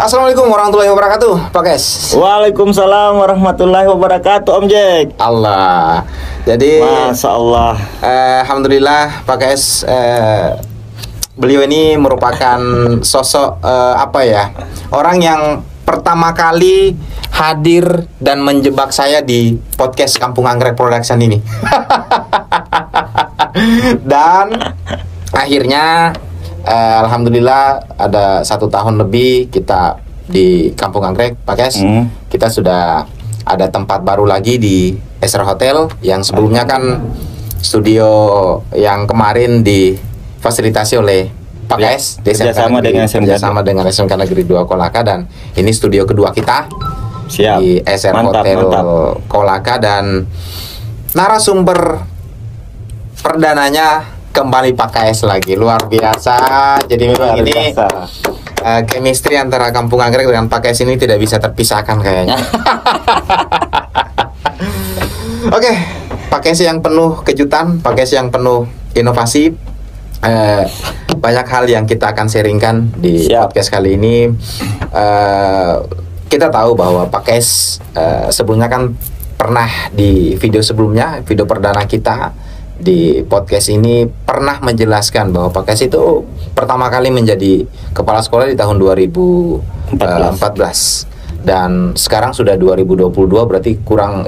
Assalamualaikum warahmatullahi wabarakatuh, Pak Kes. Waalaikumsalam warahmatullahi wabarakatuh, Om Jack. Allah. Jadi Masya Allah. Alhamdulillah, Pak Kes. Beliau ini merupakan sosok orang yang pertama kali hadir dan menjebak saya di podcast Kampung Anggrek Production ini. Dan akhirnya alhamdulillah ada 1 tahun lebih kita di Kampung Anggrek, Pak Kes. Kita sudah ada tempat baru lagi di Esra Hotel. Yang sebelumnya kan studio yang kemarin difasilitasi oleh Pak Kes kerjasama dengan SMK Negeri 2 Kolaka, dan ini studio kedua kita. Siap. Di Esra Hotel Kolaka, dan narasumber perdananya kembali Pak KS lagi, luar biasa. Jadi memang ini chemistry antara Kampung Anggrek dengan Pak KS ini tidak bisa terpisahkan kayaknya. Oke, Pak KS yang penuh kejutan, Pak KS yang penuh inovasi. Banyak hal yang kita akan sharingkan di podcast kali ini. Kita tahu bahwa Pak KS sebelumnya kan pernah di video sebelumnya, video perdana kita di podcast ini pernah menjelaskan bahwa Pak Kes itu pertama kali menjadi kepala sekolah di tahun 2014 dan sekarang sudah 2022, berarti kurang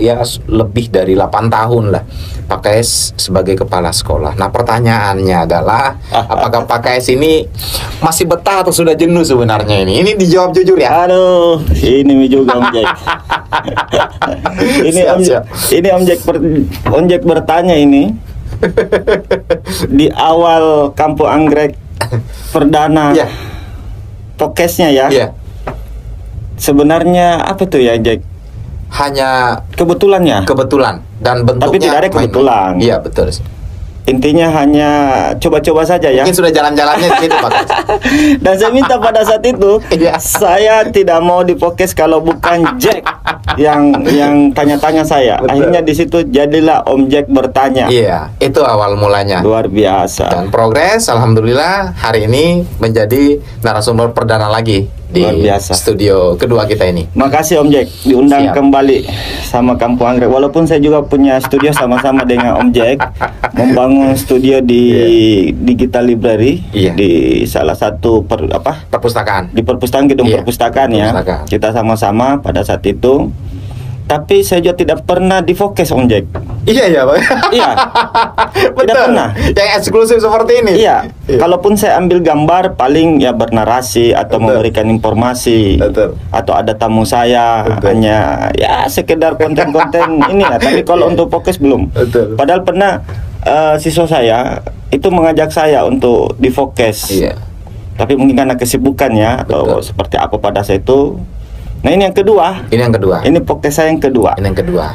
lebih dari 8 tahun lah Pak Kes sebagai kepala sekolah. Nah, pertanyaannya adalah apakah Pak Kes ini masih betah atau sudah jenuh sebenarnya ini? Ini dijawab jujur ya. Aduh, ini juga Om Jack. Ini Om Jack bertanya ini. Di awal Kampung Anggrek perdana podcastnya ya. Sebenarnya apa tuh ya, Jack? Hanya kebetulan dan bentuknya. Tapi tidak ada kebetulan. Iya, betul. Intinya hanya coba-coba saja ya. Mungkin sudah jalan-jalannya gitu, Pak. Dan saya minta pada saat itu saya tidak mau di podcast kalau bukan Jack yang tanya-tanya saya. Betul. Akhirnya di situ jadilah Om Jack bertanya. Iya, itu awal mulanya. Luar biasa. Dan progres, alhamdulillah hari ini menjadi narasumber perdana lagi di studio kedua kita ini. Makasih Om Jack diundang kembali sama Kampung Anggrek. Walaupun saya juga punya studio sama-sama dengan Om Jack, membangun studio di Digital Library di salah satu perpustakaan. Di perpustakaan, gedung perpustakaan ya. Kita sama-sama pada saat itu. Tapi saya juga tidak pernah di focus Om Jack. Iya Pak. Iya. Tidak pernah. Yang eksklusif seperti ini. Iya. Kalaupun saya ambil gambar paling ya bernarasi atau memberikan informasi. Atau ada tamu saya hanya ya sekedar konten-konten ini ya. Tapi kalau untuk fokus belum. Padahal pernah siswa saya itu mengajak saya untuk di focus. Tapi mungkin karena kesibukannya atau seperti apa pada saat itu. Nah, ini yang kedua. Ini podcast saya yang kedua.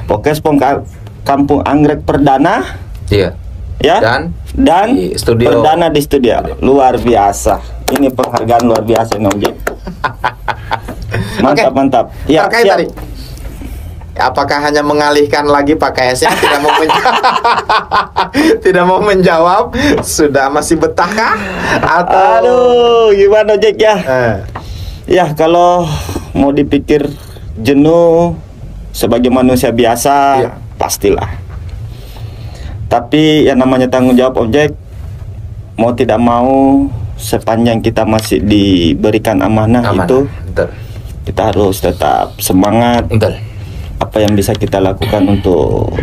Podcast Kampung Anggrek perdana. Iya. Ya. Dan studio. Perdana di studio. Luar biasa. Ini penghargaan luar biasa Om Jack. Mantap. Ya, terkait tadi. Apakah hanya mengalihkan lagi Pak KS yang tidak mau menjawab? Sudah masih betahkah? Atau aduh, gimana Jack ya? Ya, kalau mau dipikir jenuh sebagai manusia biasa, pastilah. Tapi yang namanya tanggung jawab Om Jack, mau tidak mau sepanjang kita masih diberikan amanah. Itu kita harus tetap semangat. Apa yang bisa kita lakukan untuk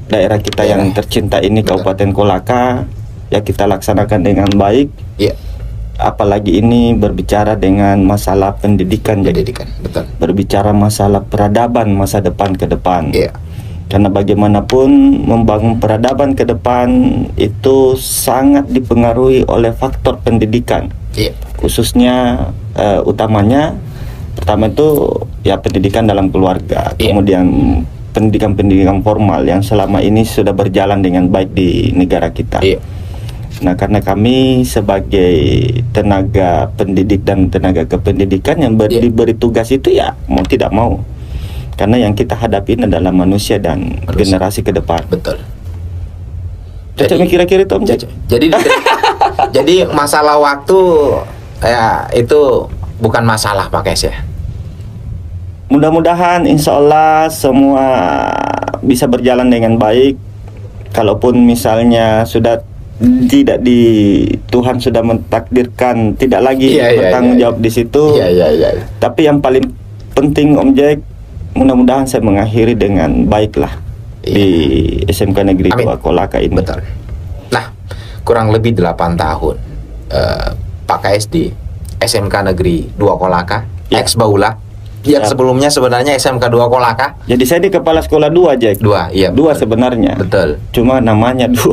daerah kita yang tercinta ini, Kabupaten Kolaka, ya kita laksanakan dengan baik. Apalagi ini berbicara dengan masalah pendidikan. Berbicara masalah peradaban masa depan ke depan. Karena bagaimanapun membangun peradaban ke depan itu sangat dipengaruhi oleh faktor pendidikan. Khususnya utamanya pertama itu ya pendidikan dalam keluarga. Kemudian pendidikan formal yang selama ini sudah berjalan dengan baik di negara kita. Nah, karena kami sebagai tenaga pendidik dan tenaga kependidikan yang diberi tugas itu ya mau tidak mau, karena yang kita hadapi adalah manusia dan generasi ke depan. Cocok kira-kira itu Om Jack. Jadi masalah waktu ya itu bukan masalah Pak Kais ya. Mudah-mudahan insya Allah semua bisa berjalan dengan baik. Kalaupun misalnya sudah tidak Tuhan sudah mentakdirkan tidak lagi bertanggung jawab di situ. Tapi yang paling penting Om Jack, mudah-mudahan saya mengakhiri dengan baiklah di SMK Negeri 2 Kolaka ini. Betul. Nah, kurang lebih 8 tahun Pak Kais di SMK Negeri 2 Kolaka, ex Baula. Yang sebelumnya sebenarnya SMK 2 Kolaka. Jadi saya di kepala sekolah 2 Jack. 2, iya. 2 sebenarnya. Betul. Cuma namanya 2.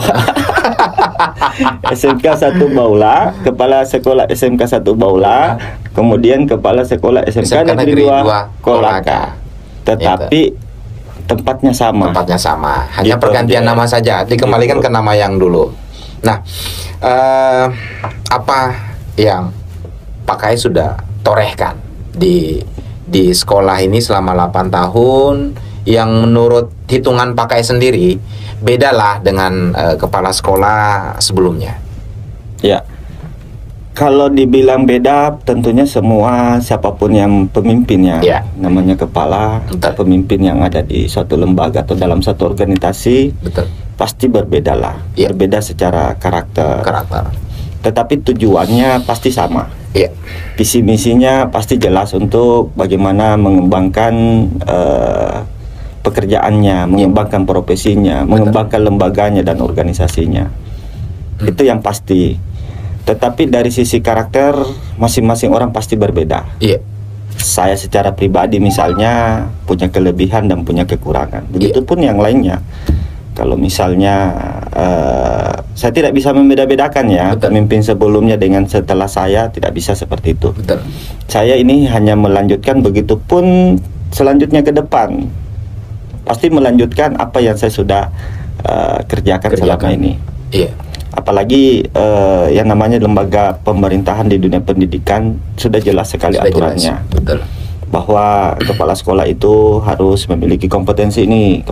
SMK 1 Baula, kepala sekolah SMK 1 Baula, kemudian kepala sekolah SMK Negeri 2 Kolaka. Tetapi tempatnya sama. Tempatnya sama. Hanya gitu, pergantian nama saja, dikembalikan ke nama yang dulu. Nah, apa yang Pak Kais sudah torehkan di sekolah ini selama 8 tahun yang menurut hitungan Pak Kais sendiri bedalah dengan kepala sekolah sebelumnya? Ya, kalau dibilang beda tentunya semua siapapun yang pemimpinnya, namanya kepala, pemimpin yang ada di suatu lembaga atau dalam satu organisasi, pasti berbeda lah, berbeda secara karakter. Tetapi tujuannya pasti sama. Visi misinya pasti jelas untuk bagaimana mengembangkan pekerjaannya, mengembangkan profesinya, mengembangkan lembaganya dan organisasinya. Itu yang pasti. Tetapi dari sisi karakter masing-masing orang pasti berbeda. Saya secara pribadi misalnya punya kelebihan dan punya kekurangan. Begitupun yang lainnya. Kalau misalnya saya tidak bisa membeda-bedakan ya, pemimpin sebelumnya dengan setelah saya tidak bisa seperti itu. Saya ini hanya melanjutkan, begitupun selanjutnya ke depan pasti melanjutkan apa yang saya sudah kerjakan selama ini. Apalagi yang namanya lembaga pemerintahan di dunia pendidikan sudah jelas sekali aturannya. Bahwa kepala sekolah itu harus memiliki kompetensi ini,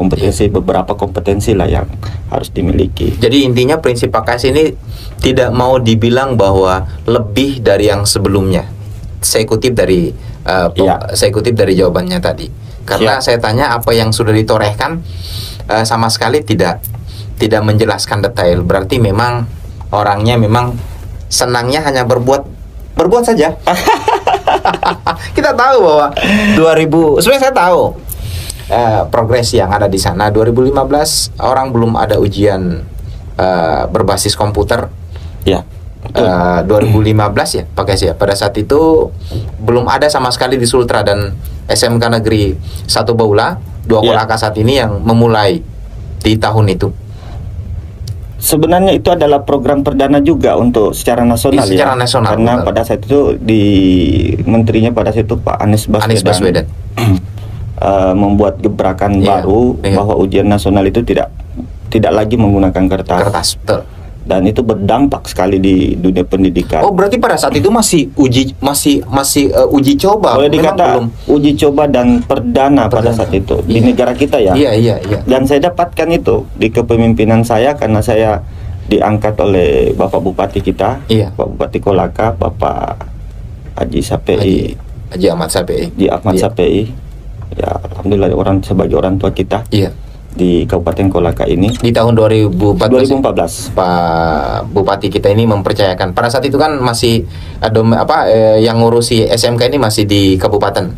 beberapa kompetensi lah yang harus dimiliki. Jadi intinya prinsip Pak Kais ini tidak mau dibilang bahwa lebih dari yang sebelumnya. Saya kutip dari jawabannya tadi. Karena saya tanya apa yang sudah ditorehkan, sama sekali tidak menjelaskan detail. Berarti memang orangnya memang senangnya hanya berbuat saja. Kita tahu bahwa sebenarnya saya tahu progres yang ada di sana. 2015 orang belum ada ujian berbasis komputer. 2015 ya Pak Kais ya. Pada saat itu belum ada sama sekali di Sultra, dan SMK Negeri 1 Baula 2 Kolaka saat ini yang memulai di tahun itu. Sebenarnya itu adalah program perdana juga untuk secara nasional, secara nasional, karena pada saat itu di menterinya pada saat itu Pak Anies Baswedan membuat gebrakan baru bahwa ujian nasional itu tidak lagi menggunakan kertas. Dan itu berdampak sekali di dunia pendidikan. Oh, berarti pada saat itu masih uji coba. Boleh dikata uji coba dan perdana pada saat itu di negara kita ya. Dan saya dapatkan itu di kepemimpinan saya karena saya diangkat oleh Bapak Bupati kita, Pak Bupati Kolaka, Bapak Haji Ahmad Sapei. Ya, alhamdulillah sebagai orang tua kita. Di Kabupaten Kolaka ini di tahun 2014 Pak Bupati kita ini mempercayakan. Pada saat itu kan masih ada yang ngurusi SMK ini masih di kabupaten.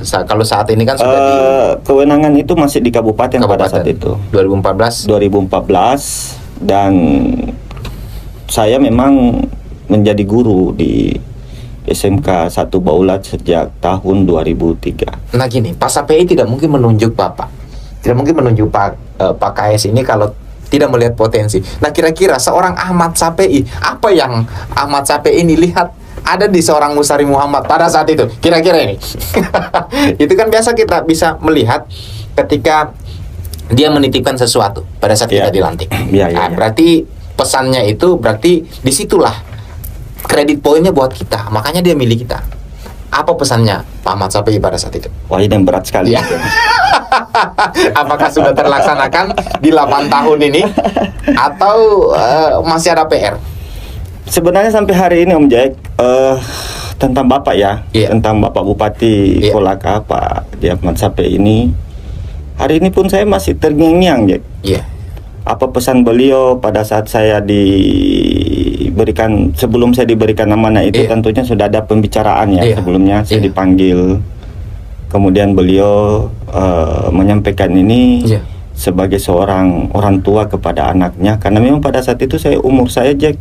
Kalau saat ini kan sudah kewenangan itu masih di kabupaten pada saat itu 2014 dan saya memang menjadi guru di SMK 1 Baula sejak tahun 2003. Nah gini, Pak Sapei tidak mungkin menunjuk Bapak, tidak mungkin menunjuk Pak Kais ini kalau tidak melihat potensi. Nah kira-kira seorang Ahmad Sapei, apa yang Ahmad Sapei ini lihat ada di seorang Musari Muhammad pada saat itu? Kira-kira ini. Itu kan biasa kita bisa melihat ketika dia menitipkan sesuatu pada saat kita dilantik. Berarti pesannya itu berarti disitulah kredit poinnya buat kita, makanya dia milih kita. Apa pesannya Pak Ahmad Sapei pada saat itu? Wah, ini yang berat sekali. Apakah sudah terlaksanakan di 8 tahun ini atau masih ada PR? Sebenarnya sampai hari ini Om Jack, tentang Bapak ya, tentang Bapak Bupati Kolaka Pak Ahmad Sape ini. Hari ini pun saya masih terngiang-ngiang, Jack. Apa pesan beliau pada saat saya diberikan, sebelum saya diberikan amanah itu tentunya sudah ada pembicaraan ya sebelumnya. Saya dipanggil, kemudian beliau menyampaikan ini sebagai seorang orang tua kepada anaknya, karena memang pada saat itu umur saya, Jack,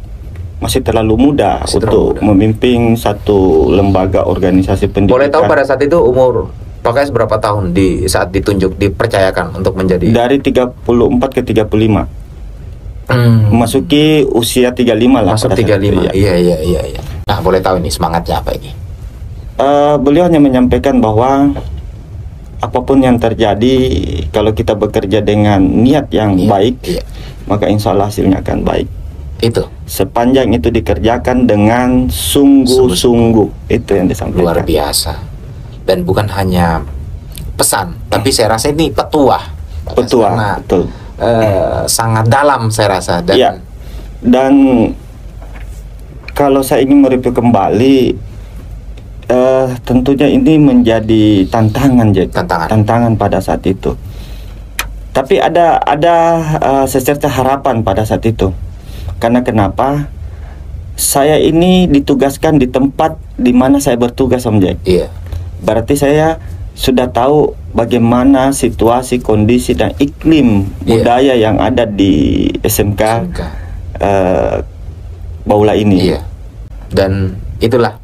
masih terlalu muda untuk memimpin satu lembaga organisasi pendidikan. Boleh tahu pada saat itu umur Pak Kais berapa tahun di saat ditunjuk, dipercayakan untuk menjadi? Dari 34 ke 35. Masuki usia 35 lah. Masuk 35. Iya. Nah, boleh tahu ini semangatnya apa ini? Beliau hanya menyampaikan bahwa apapun yang terjadi, kalau kita bekerja dengan niat yang baik, maka insya Allah hasilnya akan baik. Itu sepanjang itu dikerjakan dengan sungguh-sungguh, itu yang disampaikan. Luar biasa. Dan bukan hanya pesan, tapi saya rasa ini petuah, betul. Sangat dalam saya rasa. Dan kalau saya ingin mereview kembali, tentunya ini menjadi tantangan, Jack. Tantangan pada saat itu. Tapi ada secerca harapan pada saat itu. Karena kenapa? Saya ini ditugaskan di tempat di mana saya bertugas, Om Jack. Berarti saya sudah tahu bagaimana situasi, kondisi dan iklim budaya yang ada di SMK Baula ini. Dan itulah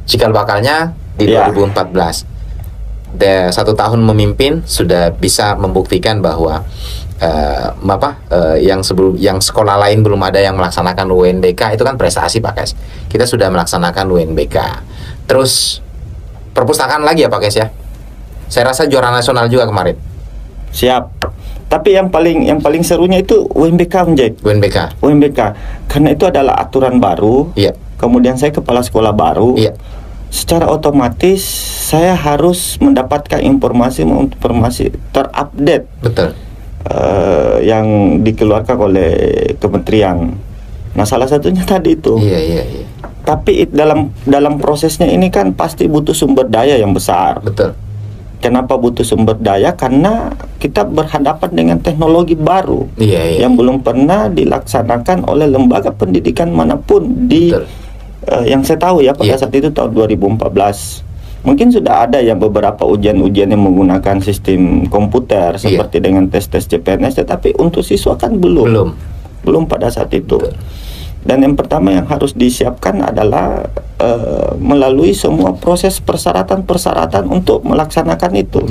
cikal bakalnya di 2014. 1 tahun memimpin sudah bisa membuktikan bahwa yang sekolah lain belum ada yang melaksanakan UNBK, itu kan prestasi, Pak Kais. Kita sudah melaksanakan UNBK. Terus perpustakaan lagi ya, Pak Kais ya. Saya rasa juara nasional juga kemarin. Siap. Tapi yang paling serunya itu UNBK, Jack. UNBK. Karena itu adalah aturan baru. Kemudian saya kepala sekolah baru. Secara otomatis saya harus mendapatkan informasi terupdate. Betul. Yang dikeluarkan oleh kementerian. Nah, salah satunya tadi itu. Tapi dalam prosesnya ini kan pasti butuh sumber daya yang besar. Betul. Kenapa butuh sumber daya? Karena kita berhadapan dengan teknologi baru yang belum pernah dilaksanakan oleh lembaga pendidikan manapun di yang saya tahu ya pada saat itu tahun 2014. Mungkin sudah ada yang beberapa ujian-ujian yang menggunakan sistem komputer seperti dengan tes-tes CPNS, tetapi untuk siswa kan belum pada saat itu. Dan yang pertama yang harus disiapkan adalah melalui semua proses persyaratan untuk melaksanakan itu.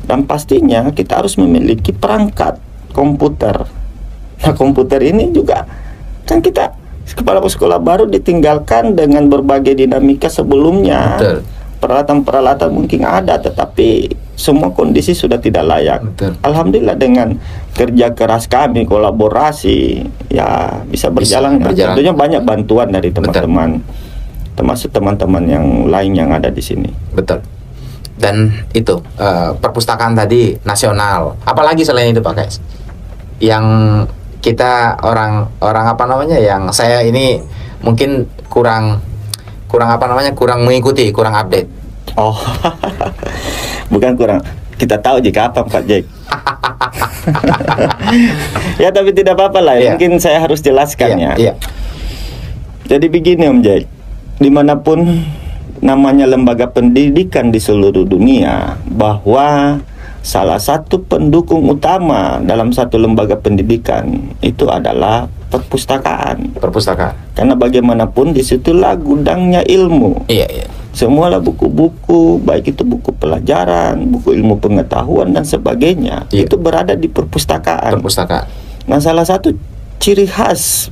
Dan pastinya kita harus memiliki perangkat komputer. Nah, komputer ini juga kan kita kepala sekolah baru ditinggalkan dengan berbagai dinamika sebelumnya. Peralatan-peralatan mungkin ada, tetapi semua kondisi sudah tidak layak. Alhamdulillah dengan kerja keras kami, kolaborasi, ya bisa berjalan. Tentunya banyak bantuan dari teman-teman, termasuk teman-teman yang lain yang ada di sini. Betul. Dan itu perpustakaan tadi nasional. Apalagi selain itu, Pak Kais? Yang kita orang yang saya ini mungkin kurang mengikuti, kurang update. Bukan kurang, kita tahu jika apa, Pak Jack. Ya, tapi tidak apa-apa lah. Mungkin saya harus jelaskan ya. Jadi begini, Om Jack, dimanapun namanya lembaga pendidikan di seluruh dunia, bahwa salah satu pendukung utama dalam satu lembaga pendidikan itu adalah perpustakaan. Karena bagaimanapun disitulah gudangnya ilmu. Semualah buku-buku, baik itu buku pelajaran, buku ilmu pengetahuan dan sebagainya, itu berada di perpustakaan. Nah, salah satu ciri khas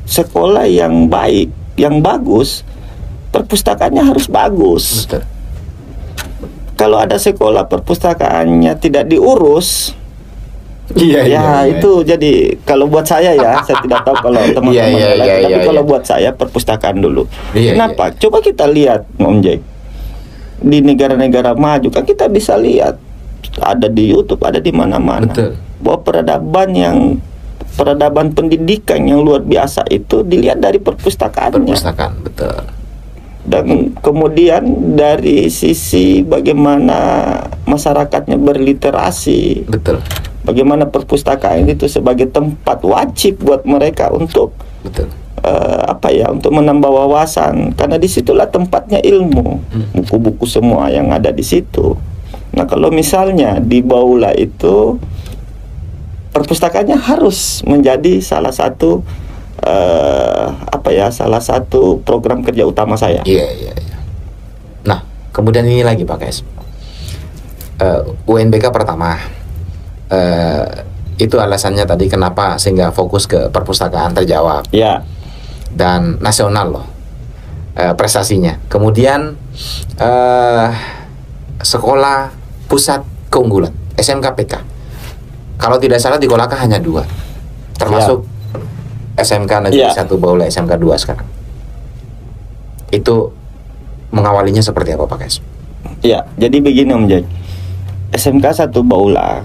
sekolah yang baik, yang bagus, perpustakaannya harus bagus. Kalau ada sekolah perpustakaannya tidak diurus, itu jadi kalau buat saya ya, saya tidak tahu kalau teman-teman lain, tapi kalau buat saya perpustakaan dulu. Kenapa? Coba kita lihat, Om Jack, di negara-negara maju kan kita bisa lihat, ada di YouTube, ada di mana-mana, bahwa peradaban pendidikan yang luar biasa itu dilihat dari perpustakaannya. Dan kemudian dari sisi bagaimana masyarakatnya berliterasi, betul. Bagaimana perpustakaan itu sebagai tempat wajib buat mereka untuk, betul. Untuk menambah wawasan, karena disitulah tempatnya ilmu, buku-buku semua yang ada di situ. Nah, kalau misalnya di Baula itu perpustakaannya harus menjadi salah satu salah satu program kerja utama saya. Iya. Nah, kemudian ini lagi Pak Kes, UNBK pertama, itu alasannya tadi kenapa sehingga fokus ke perpustakaan terjawab. Iya. Dan nasional loh prestasinya. Kemudian sekolah pusat keunggulan SMK-PK. Kalau tidak salah di Kolaka hanya 2, termasuk SMK Negeri 1 Baula, SMK 2 sekarang. Itu mengawalinya seperti apa Pak Kes? Ya, jadi begini Om Jack. SMK 1 Baula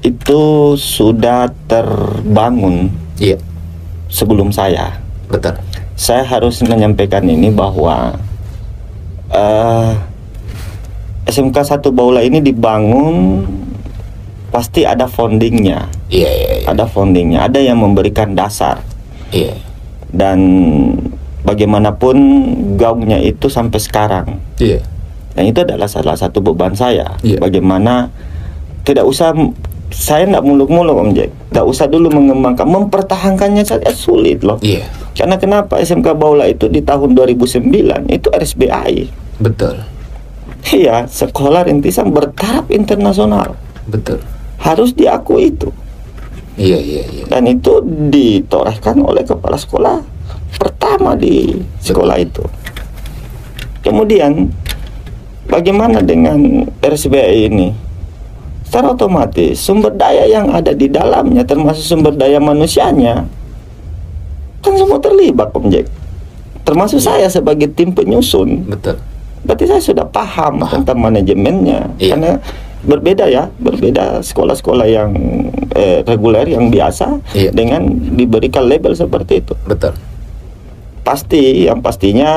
itu sudah terbangun sebelum saya. Betul. Saya harus menyampaikan ini bahwa SMK 1 Baula ini dibangun pasti ada foundingnya. Iya. Ada foundingnya, ada yang memberikan dasar. Iya. Dan bagaimanapun gaungnya itu sampai sekarang. Iya. Dan itu adalah salah satu beban saya. Iya. Bagaimana tidak usah, saya tidak muluk-muluk Om Jack, tidak usah dulu mengembangkan, mempertahankannya saja sulit loh. Iya. Karena kenapa SMK Baula itu di tahun 2009 itu RSBI. Betul. Iya, sekolah rintisan bertaraf internasional. Betul. Harus diakui itu. Iya. Dan itu ditorehkan oleh kepala sekolah pertama di sekolah itu. Kemudian bagaimana dengan RSBI ini? Secara otomatis sumber daya yang ada di dalamnya, termasuk sumber daya manusianya, kan semua terlibat Om Jack. Termasuk saya sebagai tim penyusun. Betul. Berarti saya sudah paham tentang manajemennya. Karena berbeda sekolah-sekolah yang reguler, yang biasa, dengan diberikan label seperti itu. Betul. Yang pastinya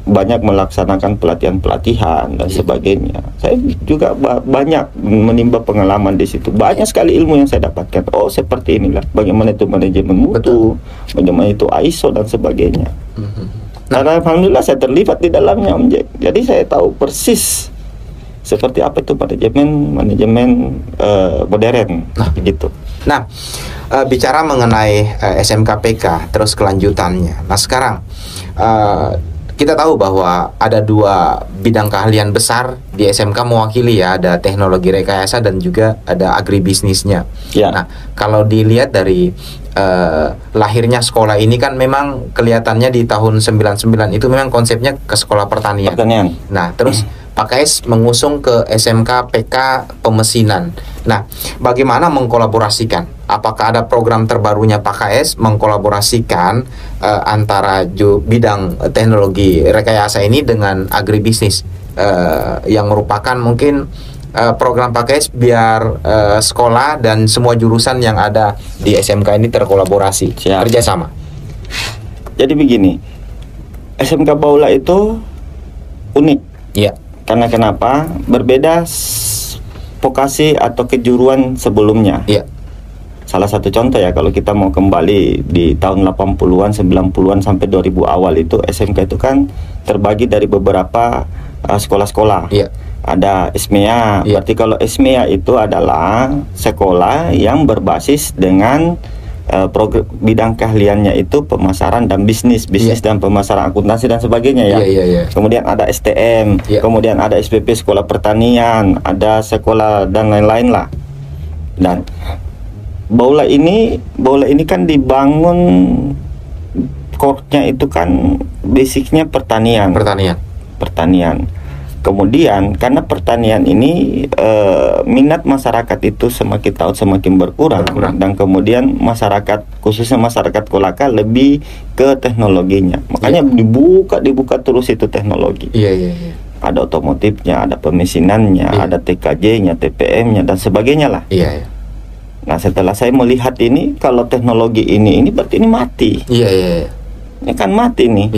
banyak melaksanakan pelatihan-pelatihan dan sebagainya. Saya juga banyak menimba pengalaman di situ. Banyak sekali ilmu yang saya dapatkan. Oh, seperti inilah bagaimana itu manajemen mutu, bagaimana itu ISO dan sebagainya. Nah, alhamdulillah saya terlibat di dalamnya Om Jack. Jadi saya tahu persis seperti apa itu manajemen modern, gitu. Nah, bicara mengenai SMK-PK, terus kelanjutannya. Nah, sekarang kita tahu bahwa ada 2 bidang keahlian besar di SMK mewakili ya, ada teknologi rekayasa dan juga ada agribisnisnya. Ya. Nah, kalau dilihat dari lahirnya sekolah ini kan memang kelihatannya di tahun 99 itu memang konsepnya ke sekolah pertanian. Nah, terus Pak KS mengusung ke SMK PK Pemesinan. Nah, bagaimana mengkolaborasikan? Apakah ada program terbarunya Pak KS mengkolaborasikan antara bidang teknologi rekayasa ini dengan agribisnis yang merupakan mungkin program Pak KS biar sekolah dan semua jurusan yang ada di SMK ini terkolaborasi, kerjasama. Jadi begini, SMK Baula itu unik. Iya. Karena kenapa? Berbeda vokasi atau kejuruan sebelumnya. Iya. Salah satu contoh ya, kalau kita mau kembali di tahun 80-an, 90-an sampai 2000 awal itu SMK itu kan terbagi dari beberapa sekolah-sekolah. Iya. Ada SMEA. Iya. Berarti kalau SMEA itu adalah sekolah yang berbasis dengan bidang keahliannya itu pemasaran dan bisnis dan pemasaran akuntansi dan sebagainya ya. Kemudian ada STM, kemudian ada SPP sekolah pertanian, ada sekolah dan lain-lain lah. Dan Baula ini kan dibangun core-nya itu kan basicnya pertanian. Kemudian karena pertanian ini minat masyarakat itu semakin tahun semakin berkurang. Dan kemudian masyarakat, khususnya masyarakat Kolaka, lebih ke teknologinya. Makanya dibuka terus itu teknologi. Ada otomotifnya, ada pemesinannya, ada TKJ-nya, TPM-nya dan sebagainya lah. Nah, setelah saya melihat ini, kalau teknologi ini berarti ini mati. Ini kan mati nih.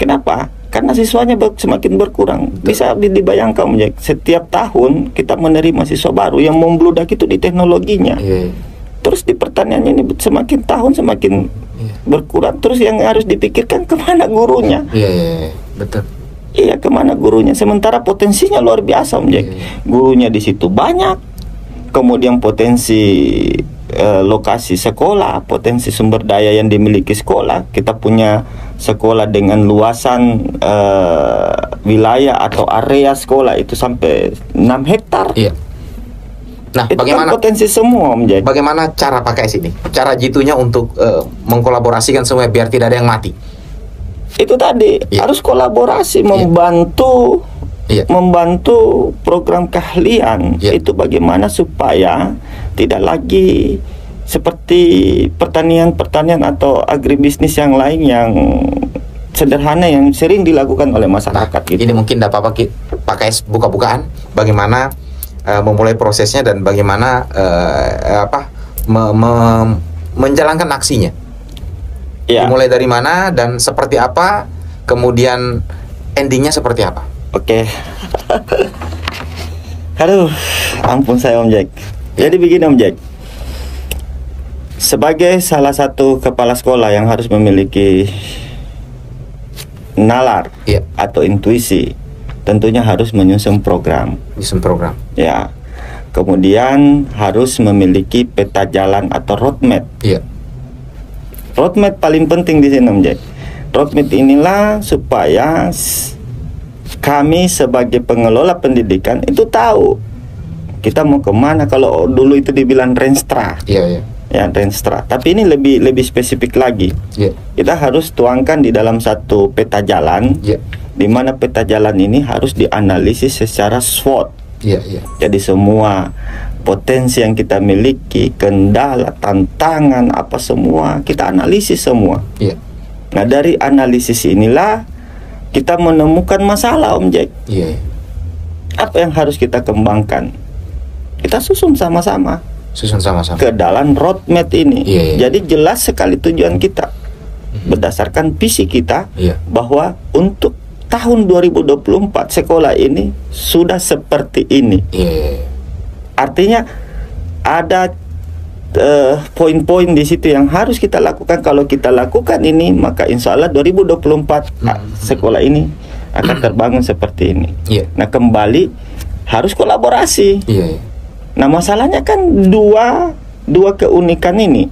Kenapa? karena siswanya semakin berkurang. Bisa dibayangkan, Jack, setiap tahun kita menerima siswa baru yang membludak itu di teknologinya. Terus di pertaniannya ini semakin tahun semakin berkurang. Terus yang harus dipikirkan kemana gurunya? Betul. Iya, kemana gurunya? Sementara potensinya luar biasa, Jack. Gurunya di situ banyak. Kemudian potensi lokasi sekolah, potensi sumber daya yang dimiliki sekolah. Kita punya sekolah dengan luasan wilayah atau area sekolah itu sampai 6 hektar. Nah, itu bagaimana kan potensi semua, Om Jack? Bagaimana cara pakai sini? Cara jitunya untuk mengkolaborasikan semua biar tidak ada yang mati. Itu tadi harus kolaborasi, membantu membantu program keahlian. Itu bagaimana supaya tidak lagi seperti pertanian atau agribisnis yang lain yang sederhana yang sering dilakukan oleh masyarakat. Ini mungkin dapat pakai buka-bukaan bagaimana memulai prosesnya dan bagaimana menjalankan aksinya. Dimulai dari mana dan seperti apa, kemudian endingnya seperti apa. Oke. Aduh, ampun saya, Om Jack. Jadi begini, Om Jack. Sebagai salah satu kepala sekolah yang harus memiliki nalar atau intuisi, tentunya harus menyusun program. Ya. Kemudian harus memiliki peta jalan atau roadmap. Roadmap paling penting di sini, Om Jack. Roadmap inilah supaya kami sebagai pengelola pendidikan itu tahu kita mau kemana. Kalau dulu itu dibilang renstra, ya renstra. Tapi ini lebih spesifik lagi. Kita harus tuangkan di dalam satu peta jalan, di mana peta jalan ini harus dianalisis secara SWOT. Jadi semua potensi yang kita miliki, kendala, tantangan, apa semua kita analisis semua. Nah, dari analisis inilah kita menemukan masalah, Om Jack. Apa yang harus kita kembangkan? Kita susun sama-sama ke dalam roadmap ini. Jadi jelas sekali tujuan kita berdasarkan visi kita bahwa untuk tahun 2024 sekolah ini sudah seperti ini. Artinya ada poin-poin di situ yang harus kita lakukan. Kalau kita lakukan ini, maka insya Allah 2024 sekolah ini akan terbangun seperti ini. Nah, kembali harus kolaborasi. Nah, masalahnya kan dua keunikan ini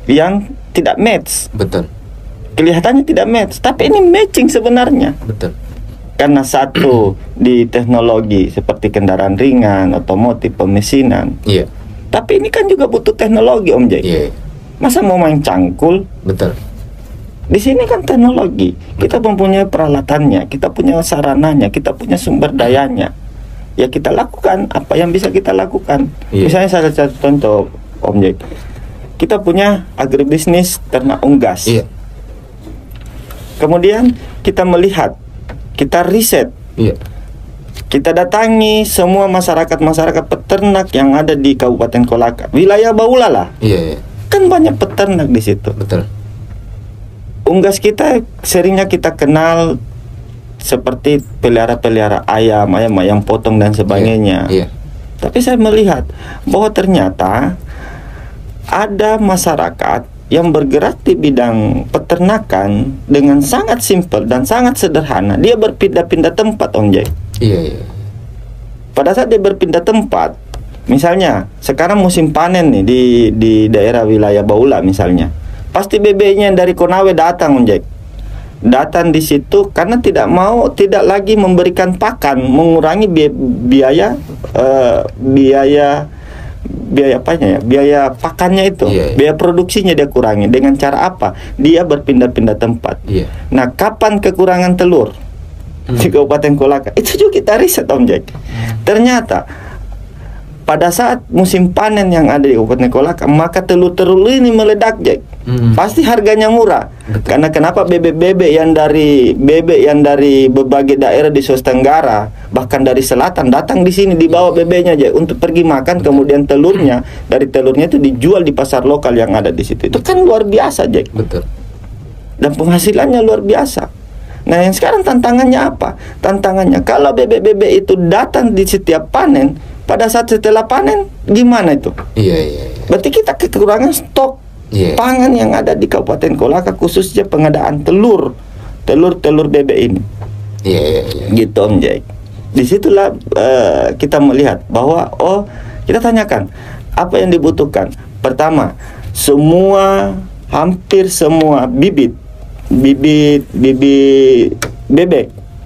yang tidak match. Kelihatannya tidak match, tapi ini matching sebenarnya. Karena satu di teknologi seperti kendaraan ringan, otomotif, pemesinan. Tapi ini kan juga butuh teknologi, Om Jack. Masa mau main cangkul? Di sini kan teknologi. Kita mempunyai peralatannya, kita punya sarananya, kita punya sumber dayanya. Ya kita lakukan apa yang bisa kita lakukan. Misalnya salah satu contoh, Om Jack. Kita punya agribisnis ternak unggas. Kemudian kita melihat, kita riset. Kita datangi semua masyarakat peternak yang ada di Kabupaten Kolaka, wilayah Baula lah. Kan banyak peternak di situ. Unggas kita seringnya kita kenal seperti pelihara ayam potong dan sebagainya. Tapi saya melihat bahwa ternyata ada masyarakat yang bergerak di bidang peternakan dengan sangat simpel dan sangat sederhana. Dia berpindah-pindah tempat, Om Jack. Pada saat dia berpindah tempat, misalnya sekarang musim panen nih di daerah wilayah Baula misalnya, pasti bebeknya dari Konawe datang, Om Jack. Datang di situ karena tidak lagi memberikan pakan, mengurangi biaya pakannya itu, biaya produksinya dia kurangi. Dengan cara apa? Dia berpindah-pindah tempat. Nah, kapan kekurangan telur di Kabupaten Kolaka? Itu juga kita riset, Om Jack. Ternyata pada saat musim panen yang ada di Kabupaten Kolaka, maka telur-telur ini meledak, Jack. Pasti harganya murah. Karena kenapa bebek yang dari berbagai daerah di Sulawesi Tenggara, bahkan dari selatan datang di sini dibawa bebeknya aja untuk pergi makan, kemudian telurnya itu dijual di pasar lokal yang ada di situ. Itu kan luar biasa, Jack. Dan penghasilannya luar biasa. Nah, yang sekarang tantangannya apa? Tantangannya kalau bebek-bebek itu datang di setiap panen, pada saat setelah panen gimana itu? Iya. Berarti kita kekurangan stok pangan yang ada di Kabupaten Kolaka, khususnya pengadaan telur bebek ini. Iya. Gitu Om Jack. Disitulah kita melihat bahwa kita tanyakan apa yang dibutuhkan. Pertama, hampir semua bibit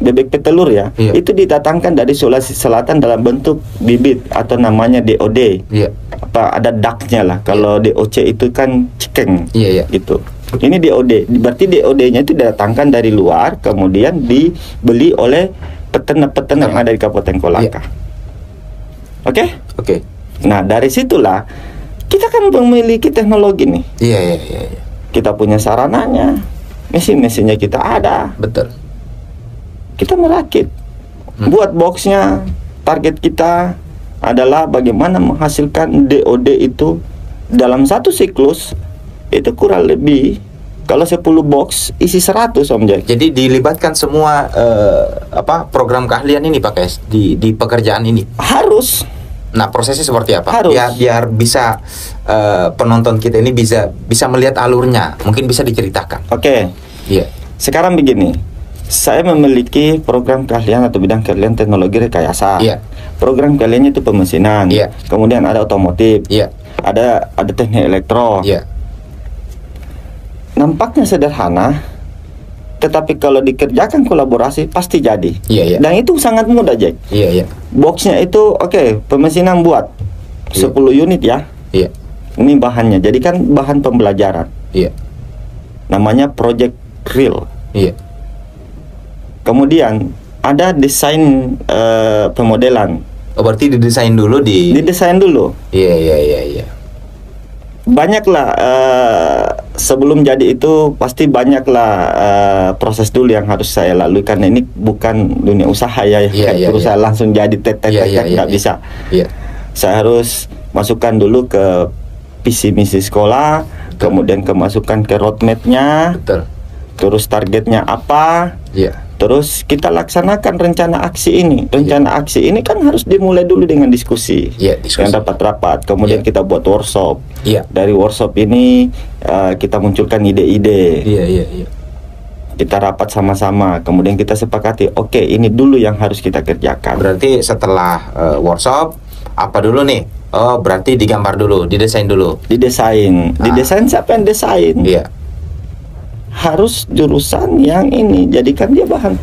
bebek petelur ya, itu didatangkan dari Sulawesi Selatan dalam bentuk bibit atau namanya DOD. Ada daknya lah. Kalau DOC itu kan cikeng. Gitu. Ini DOD. Berarti DOD-nya itu didatangkan dari luar, kemudian dibeli oleh peternak-peternak yang ada di Kabupaten Kolaka. Oke. Nah, dari situlah kita kan memiliki teknologi nih. Iya. Kita punya sarananya, mesin-mesinnya kita ada. Betul. Kita merakit, buat boxnya. Target kita adalah bagaimana menghasilkan DOD itu dalam satu siklus itu kurang lebih, kalau 10 box isi 100 Om Jack. Jadi dilibatkan semua program keahlian ini Pak Kes di pekerjaan ini. Harus. Nah, prosesnya seperti apa? Harus. Biar bisa penonton kita ini bisa melihat alurnya. Mungkin bisa diceritakan. Oke. Iya. Sekarang begini. Saya memiliki program keahlian atau bidang keahlian teknologi rekayasa. Program keahliannya itu pemesinan. Kemudian ada otomotif. Ada teknik elektro. Nampaknya sederhana, tetapi kalau dikerjakan kolaborasi pasti jadi. Dan itu sangat mudah, Jack. Boxnya itu pemesinan buat 10 unit ya. Ini bahannya. Jadi kan bahan pembelajaran. Namanya project reel. Kemudian ada desain pemodelan. Berarti didesain dulu Didesain dulu. Iya. Banyaklah sebelum jadi itu pasti banyaklah proses dulu yang harus saya lalui, karena ini bukan dunia usaha ya. Terus saya langsung jadi nggak bisa. Saya harus masukkan dulu ke visi misi sekolah, kemudian kemasukan ke roadmap-nya. Terus targetnya apa? Terus kita laksanakan rencana aksi ini. Rencana aksi ini kan harus dimulai dulu dengan diskusi. Yang rapat-rapat. Kemudian kita buat workshop. Dari workshop ini kita munculkan ide-ide. Kita rapat sama-sama. Kemudian kita sepakati, ini dulu yang harus kita kerjakan. Berarti setelah workshop, apa dulu nih? Berarti digambar dulu, didesain dulu. Didesain siapa yang desain? Harus jurusan yang ini, jadikan dia bahan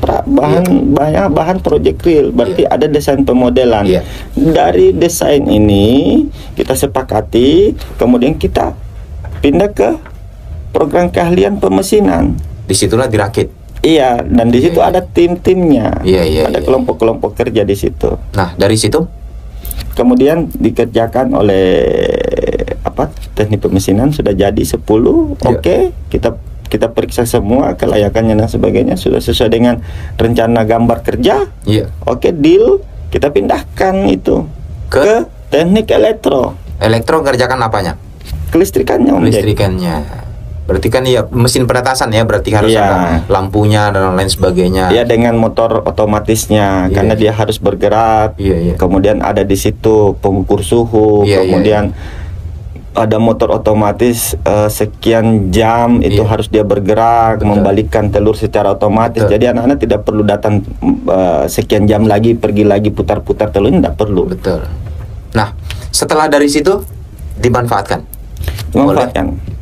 project real. Berarti ada desain pemodelan. Dari desain ini kita sepakati, kemudian kita pindah ke program keahlian pemesinan. Disitulah dirakit. Dan di situ ada tim-timnya. Ada kelompok-kelompok kerja di situ. Nah, dari situ kemudian dikerjakan oleh teknik pemesinan. Sudah jadi 10. Kita periksa semua kelayakannya dan sebagainya, sudah sesuai dengan rencana gambar kerja. Deal. Kita pindahkan itu ke teknik elektro. Elektro kerjakan apanya? Kelistrikannya. Berarti kan mesin penetasan ya, berarti harus ada lampunya dan lain sebagainya. Dengan motor otomatisnya, karena dia harus bergerak. Kemudian ada di situ pengukur suhu. Kemudian ada motor otomatis sekian jam itu harus dia bergerak, membalikkan telur secara otomatis. Jadi anak-anak tidak perlu datang sekian jam lagi, pergi lagi putar-putar telur, tidak perlu. Nah, setelah dari situ dimanfaatkan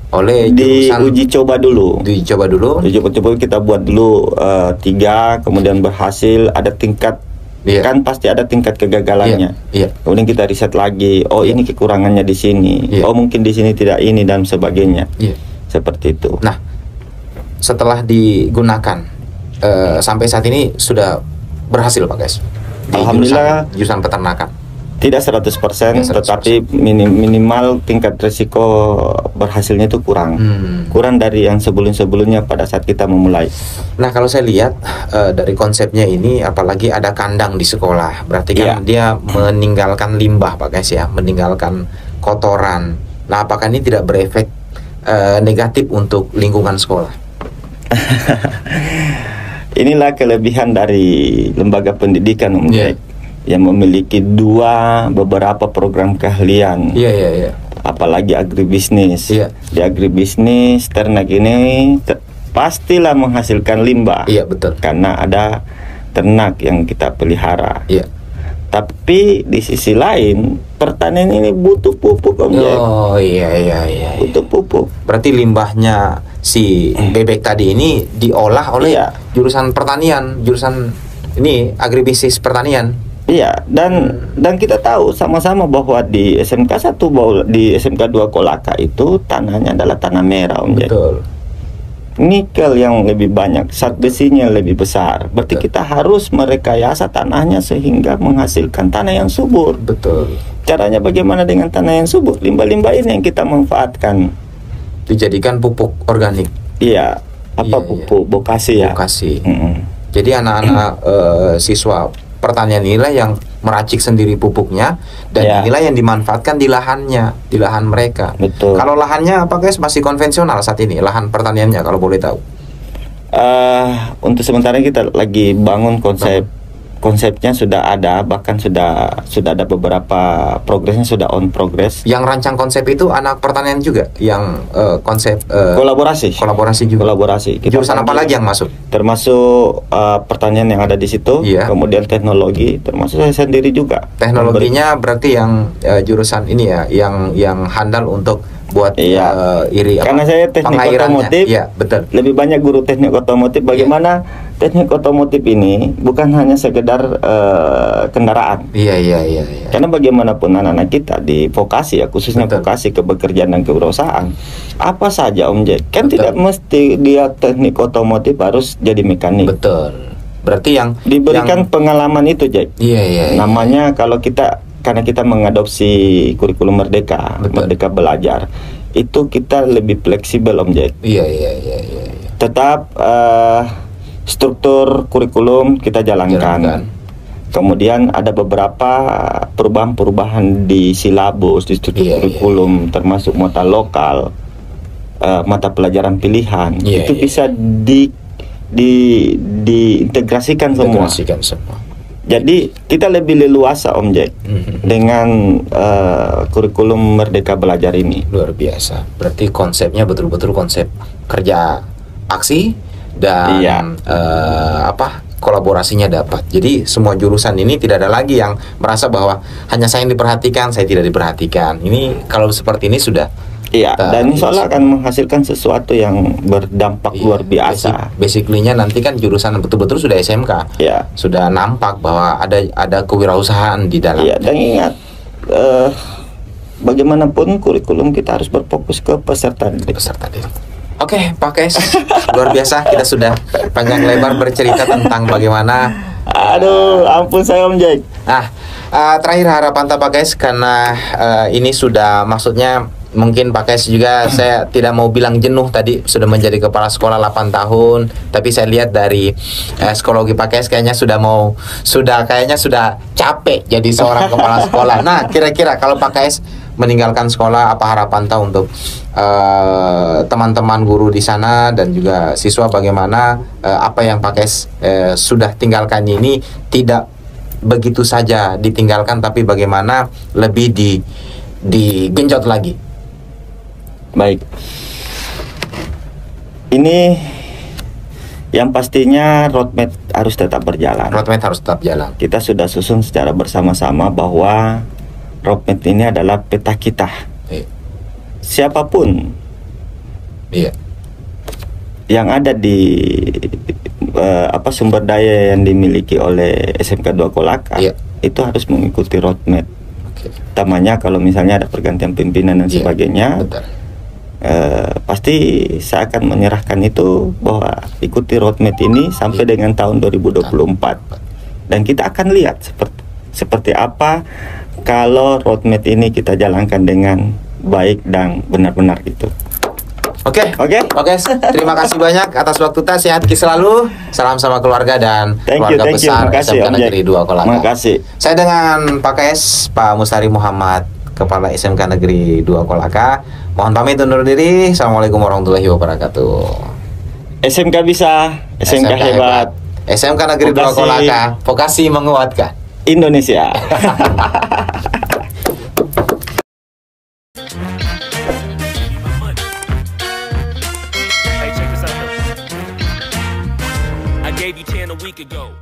oleh diuji coba dulu. Dicoba kita buat dulu 3, kemudian berhasil. Ada tingkat. Kan pasti ada tingkat kegagalannya. Kemudian kita riset lagi. Ini kekurangannya di sini. Mungkin di sini tidak ini dan sebagainya. Seperti itu. Nah, setelah digunakan sampai saat ini sudah berhasil Pak Guys. Alhamdulillah. Jurusan peternakan. Tidak 100%, tetapi minimal tingkat risiko berhasilnya itu kurang dari yang sebelumnya pada saat kita memulai. Nah, kalau saya lihat dari konsepnya ini, apalagi ada kandang di sekolah, berarti kan dia meninggalkan limbah Pak Guys ya, meninggalkan kotoran. Nah, apakah ini tidak berefek negatif untuk lingkungan sekolah? Inilah kelebihan dari lembaga pendidikan Om Jack, yang memiliki beberapa program keahlian. Apalagi agribisnis. Di agribisnis ternak ini pastilah menghasilkan limbah. Betul. Karena ada ternak yang kita pelihara. Tapi di sisi lain pertanian ini butuh pupuk Om Jack. Butuh pupuk. Berarti limbahnya si bebek tadi ini diolah oleh jurusan pertanian, jurusan ini agribisnis pertanian. Dan kita tahu sama-sama bahwa di SMK 1 di SMK 2 Kolaka itu tanahnya adalah tanah merah Om Jack. Betul. Nikel yang lebih banyak, zat besinya lebih besar. Berarti kita harus merekayasa tanahnya sehingga menghasilkan tanah yang subur. Betul. Caranya bagaimana dengan tanah yang subur? Limbah-limbah ini yang kita manfaatkan, dijadikan pupuk organik. Pupuk bokasi ya. Bokasi. Jadi anak-anak siswa pertanian inilah yang meracik sendiri pupuknya, dan inilah yang dimanfaatkan di lahannya, di lahan mereka. Betul. Kalau lahannya apa guys, masih konvensional saat ini lahan pertaniannya kalau boleh tahu? Untuk sementara kita lagi bangun konsepnya sudah ada, bahkan sudah ada beberapa progresnya, sudah on progress. Yang rancang konsep itu anak pertanian juga, yang konsep kolaborasi juga. Kolaborasi. Jurusan apa lagi yang masuk? Termasuk pertanian yang ada di situ, kemudian teknologi, termasuk saya sendiri juga. Teknologinya berarti yang jurusan ini ya, yang handal untuk buat iri. Karena saya teknik otomotif, betul. Lebih banyak guru teknik otomotif. Bagaimana teknik otomotif ini bukan hanya sekedar kendaraan. Karena bagaimanapun anak-anak kita di vokasi khususnya vokasi kebekerjaan dan kewirausahaan, apa saja Om Jack, kan tidak mesti dia teknik otomotif harus jadi mekanik. Betul. Berarti yang diberikan pengalaman itu Jack. Namanya kalau karena kita mengadopsi kurikulum Merdeka, Merdeka Belajar, itu kita lebih fleksibel Om Jack. Tetap struktur kurikulum kita jalankan. Kemudian ada beberapa perubahan di silabus, di struktur kurikulum, termasuk mata lokal, mata pelajaran pilihan. Itu bisa diintegrasikan semua. Jadi kita lebih leluasa Om Jack dengan kurikulum Merdeka Belajar ini. Luar biasa. Berarti konsepnya betul-betul konsep kerja aksi dan kolaborasinya dapat. Jadi semua jurusan ini tidak ada lagi yang merasa bahwa hanya saya yang diperhatikan, saya tidak diperhatikan. Ini kalau seperti ini sudah dan insya Allah akan menghasilkan sesuatu yang berdampak luar biasa. Basically-nya nanti kan jurusan betul-betul sudah SMK, sudah nampak bahwa ada kewirausahaan di dalam. Dan ingat, bagaimanapun kurikulum kita harus berfokus ke peserta didik. Oke, Pak Kes, luar biasa, kita sudah panjang lebar bercerita tentang bagaimana. Aduh, ampun saya Om Jack. Terakhir harapan Pak Kes, karena ini sudah, maksudnya mungkin Pak Kes juga saya tidak mau bilang jenuh, tadi sudah menjadi kepala sekolah 8 tahun, tapi saya lihat dari psikologi Pak Kes kayaknya sudah capek jadi seorang kepala sekolah. Nah, kira-kira kalau Pak Kes meninggalkan sekolah, apa harapan tahu untuk teman-teman guru di sana dan juga siswa, bagaimana apa yang Pak Kes sudah tinggalkan ini tidak begitu saja ditinggalkan, tapi bagaimana lebih digenjot lagi. Baik, ini yang pastinya roadmap harus tetap berjalan. Kita sudah susun secara bersama-sama bahwa roadmap ini adalah peta kita. Siapapun yang ada di sumber daya yang dimiliki oleh SMK 2 Kolaka, itu harus mengikuti roadmap. Utamanya kalau misalnya ada pergantian pimpinan dan sebagainya, pasti saya akan menyerahkan itu bahwa ikuti roadmap ini sampai dengan tahun 2024, dan kita akan lihat seperti apa kalau roadmap ini kita jalankan dengan baik dan benar-benar gitu. Oke. Terima kasih banyak atas waktu kita. Sehat selalu. Salam sama keluarga dan keluarga besar SMK Negeri 2 Kolaka. Makasih. Saya dengan Pak KS, Pak Mustari Muhammad, Kepala SMK Negeri 2 Kolaka. Mohon pamit undur diri. Assalamualaikum warahmatullahi wabarakatuh. SMK bisa, SMK hebat. SMK Negeri 2 Kolaka, vokasi menguatkan Indonesia. Hey, check this out. I gave you 10 a week ago.